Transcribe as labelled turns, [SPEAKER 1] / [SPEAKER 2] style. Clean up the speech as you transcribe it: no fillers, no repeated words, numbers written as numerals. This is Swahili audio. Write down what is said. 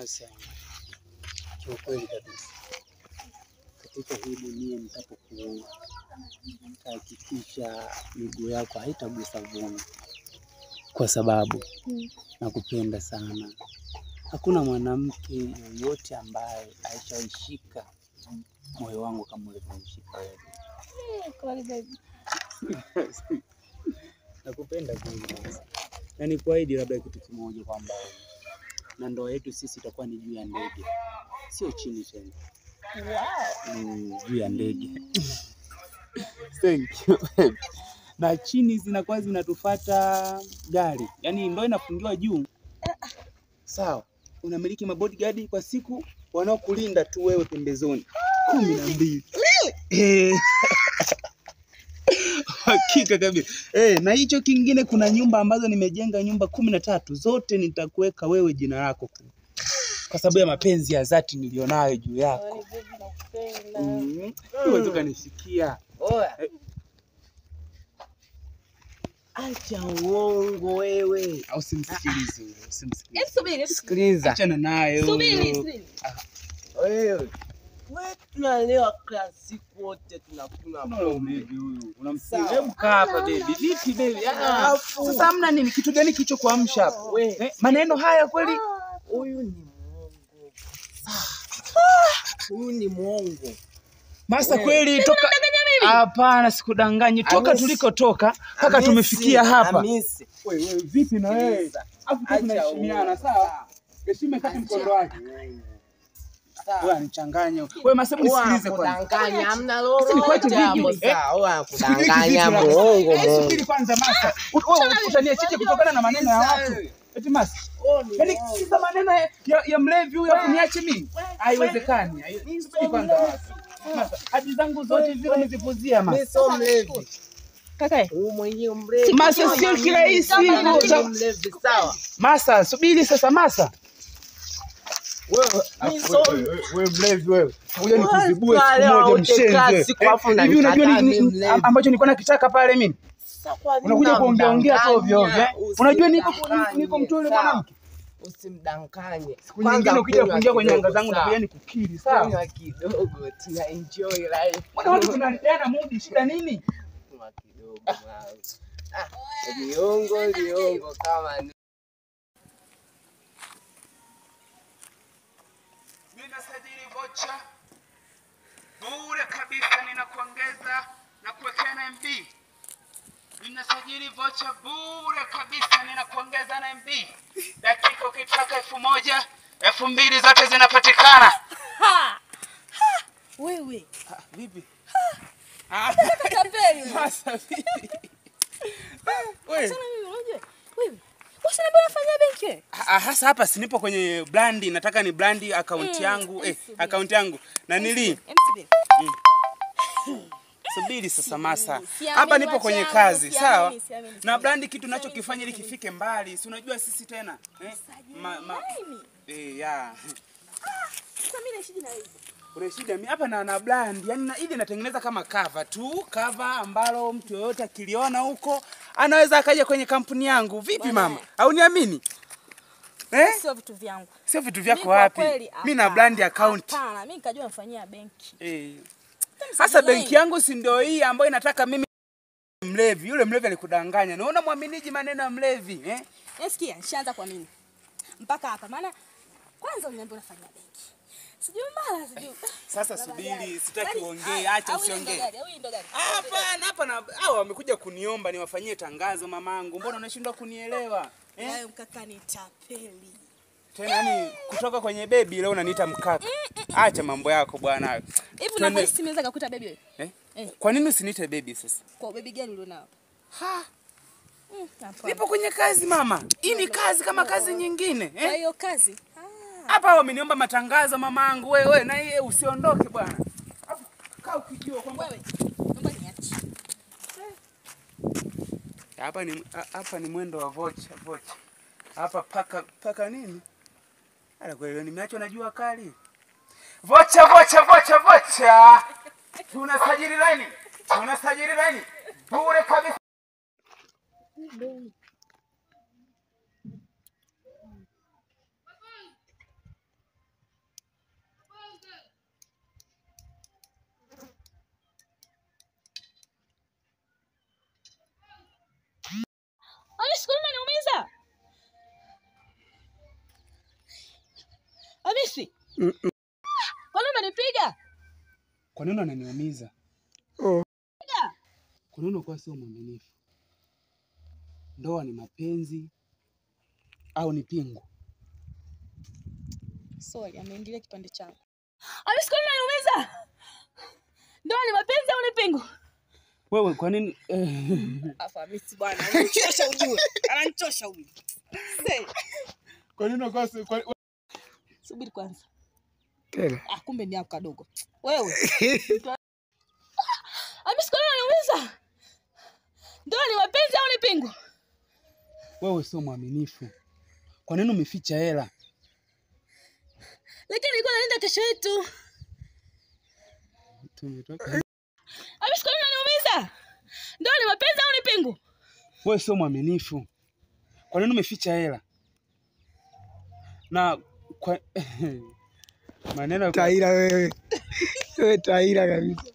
[SPEAKER 1] Masa, kiukweli kabisa, katika hii dunia nitapokuona, hakikisha miguu yako haitagusa vumbi, kwa sababu nakupenda sana. Hakuna mwanamke yoyote ambaye aishawishika moyo wangu kama ulivyonishika wewe. Nakupenda kweli. Na nikuahidi labda kitu kimoja, kwamba na ndoa yetu sisi itakuwa ni juu ya ndege, sio chini tena. Wow. Juu ya ndege. Thank you. Na chini zinakuwa zinatufuata gari, yaani ndio inafungiwa juu. Sawa, unamiliki mabodyguard kwa siku wanaokulinda tu wewe pembezoni 12. Hakika kabisa. Na hicho kingine, kuna nyumba ambazo nimejenga, nyumba 13, zote nitakuweka wewe jina lako, kwa sababu ya mapenzi ya dhati nilionayo juu yako. Wewe ukanisikia.
[SPEAKER 2] Acha uongo wewe.
[SPEAKER 1] Usimsikilize.
[SPEAKER 2] Subiri. Sikiliza.
[SPEAKER 1] Achana naye.
[SPEAKER 2] Subiri. Wewe tunalewa kila siku, wote tunakunywa pombe.
[SPEAKER 1] Huyu unamsikia? Kaa hapa baby. Vipi baby? Sasa hamna nini? Kitu gani kilichokuamsha hapo? Maneno haya kweli?
[SPEAKER 2] Huyu ni muongo. Huyu ni muongo.
[SPEAKER 1] Masa kweli toka. Hapana, sikudanganyi. Toka tulikotoka mpaka tumefikia hapa. Wewe vipi na wewe? Hapo tunaheshimiana, sawa? Heshima kati mkondo wake. Wewe anichanganya. Wewe Masebu nisikilize kwanza.
[SPEAKER 2] Kudanganya hamna lolote hapo, sawa? Kudanganya muongo.
[SPEAKER 1] Subiri kwanza Masa. Wewe utaniachiche kutokana na maneno ya watu. Eti Masa. Yaani kisa maneno ya mlevi huyu kuniache mimi? Haiwezekani. Subiri kwanza Masa. Hadi zangu zote zile nizipuzia Masa.
[SPEAKER 2] Mimi sio mlevi.
[SPEAKER 3] Kaka,
[SPEAKER 2] wewe mwenyewe mlevi.
[SPEAKER 1] Masa sio kirahisi hivyo.
[SPEAKER 2] Mlevi sawa.
[SPEAKER 1] Masa, subiri sasa Masa. Wewe mlevi wewe. Ngoja nikuzibue siku moja mshenzi. Hivi unajua nini ambacho nilikuwa nakitaka pale mimi? Unakuja kuongea tu ovyo ovyo. Unajua niko mtole mwanamke.
[SPEAKER 2] Usimdanganye.
[SPEAKER 1] Siku nyingine ukija kuingia kwenye anga zangu nakuja nikukiri, sawa?
[SPEAKER 2] Kunywa kidogo, tuna enjoy life.
[SPEAKER 1] Mbona watu tunanipeana mood, shida nini?
[SPEAKER 2] Kunywa kidogo. Liongo kama ni.
[SPEAKER 1] Ninasajili vocha bure kabisa, ninakuongeza na kuwekea na MB. Ninasajili vocha bure kabisa, ninakuongeza na MB. Dakika ukitaka 1000, 2000 zote zinapatikana.
[SPEAKER 3] wewe.
[SPEAKER 1] Vipi?
[SPEAKER 3] Tapeli.
[SPEAKER 1] Sasa vipi? Wewe.
[SPEAKER 3] Sana mimi unajua? Wewe. Wewe mbona unafanya benki?
[SPEAKER 1] Hasa hapa sinipo kwenye brandi, nataka ni brandi account yangu, account yangu. Na nili. Subiri sasa Masa. Hapa nipo kwenye kazi, sawa? Na brandi kitu ninachokifanya ili kifike mbali. Si unajua sisi tena, ya.
[SPEAKER 3] Sasa mimi naishi na wewe.
[SPEAKER 1] Kuna shida mimi hapa na brand, yani ili natengeneza kama cover tu, cover ambalo mtu yoyote akiliona huko anaweza akaja kwenye kampuni yangu. Vipi mama? Au niamini?
[SPEAKER 3] Sio vitu vyangu.
[SPEAKER 1] Sio vitu vyako wapi? Mimi na brand account.
[SPEAKER 3] Hapana, mimi nikajua nafanyia benki.
[SPEAKER 1] Sasa benki yangu si ndio hii ambayo inataka mimi mlevi. Yule mlevi alikudanganya. Naona muaminiji maneno ya mlevi,
[SPEAKER 3] Sikia, nishaanza kuamini. Mpaka hapa maana kwanza uniambia unafanyia benki. Sijui mbala sijui.
[SPEAKER 1] Sasa subiri, sitaki uongee, acha usiongee. Hapa na hao wamekuja kuniomba niwafanyie tangazo mamangu. Mbona unashindwa kunielewa?
[SPEAKER 3] Wewe mkaka ni tapeli.
[SPEAKER 1] Tena yani kutoka kwenye baby leo unaniita mkaka. Acha mambo yako bwana.
[SPEAKER 3] Hivi unahisi nimeweza kukuta baby wewe?
[SPEAKER 1] Kwa nini usiniite baby sasa?
[SPEAKER 3] Kwa baby gani ulionao?
[SPEAKER 1] Nipo kwenye kazi mama. Hii ni kazi kama kazi nyingine,
[SPEAKER 3] Kwa hiyo kazi.
[SPEAKER 1] Hapa wameniomba matangazo mamangu, wewe na yeye usiondoke bwana. Hapo kaa ukijua kwamba
[SPEAKER 3] wewe naomba niache.
[SPEAKER 1] Hapa ni mwendo wa vocha. Hapa paka nini? Ala kwa hiyo nimeachwa na jua kali. Vocha. Tunasajili line. Bure kabisa.
[SPEAKER 3] Hamisi. Kwa nini unanipiga?
[SPEAKER 1] Kwa nini unaniumiza? Kwa nini unakuwa sio mwaminifu? Ndoa ni mapenzi au ni pingu?
[SPEAKER 3] Sorry, ameingilia kipande changu. Hamisi, kwa nini unaniumiza? Ndoa ni mapenzi au ni pingu?
[SPEAKER 1] Wewe kwa nini
[SPEAKER 3] Afa Hamisi bwana, unachosha ujue. Ananichosha huyu.
[SPEAKER 1] Kwa nini unakuwa
[SPEAKER 3] subiri kwanza.
[SPEAKER 2] Tena.
[SPEAKER 3] Kumbe ni yako kadogo. Wewe. Hamisi, kwa nini unaniumiza? Ndoa ni mapenzi au ni pingu?
[SPEAKER 1] Wewe sio mwaminifu. Kwa nini umeficha hela?
[SPEAKER 3] Lakini nilikuwa naenda kesho yetu. Hamisi, kwa nini unaniumiza? Ndoa ni mapenzi au ni pingu?
[SPEAKER 1] Wewe sio mwaminifu. Kwa nini umeficha hela? Na kwa maneno
[SPEAKER 2] Taira wewe. Wewe taira kabisa.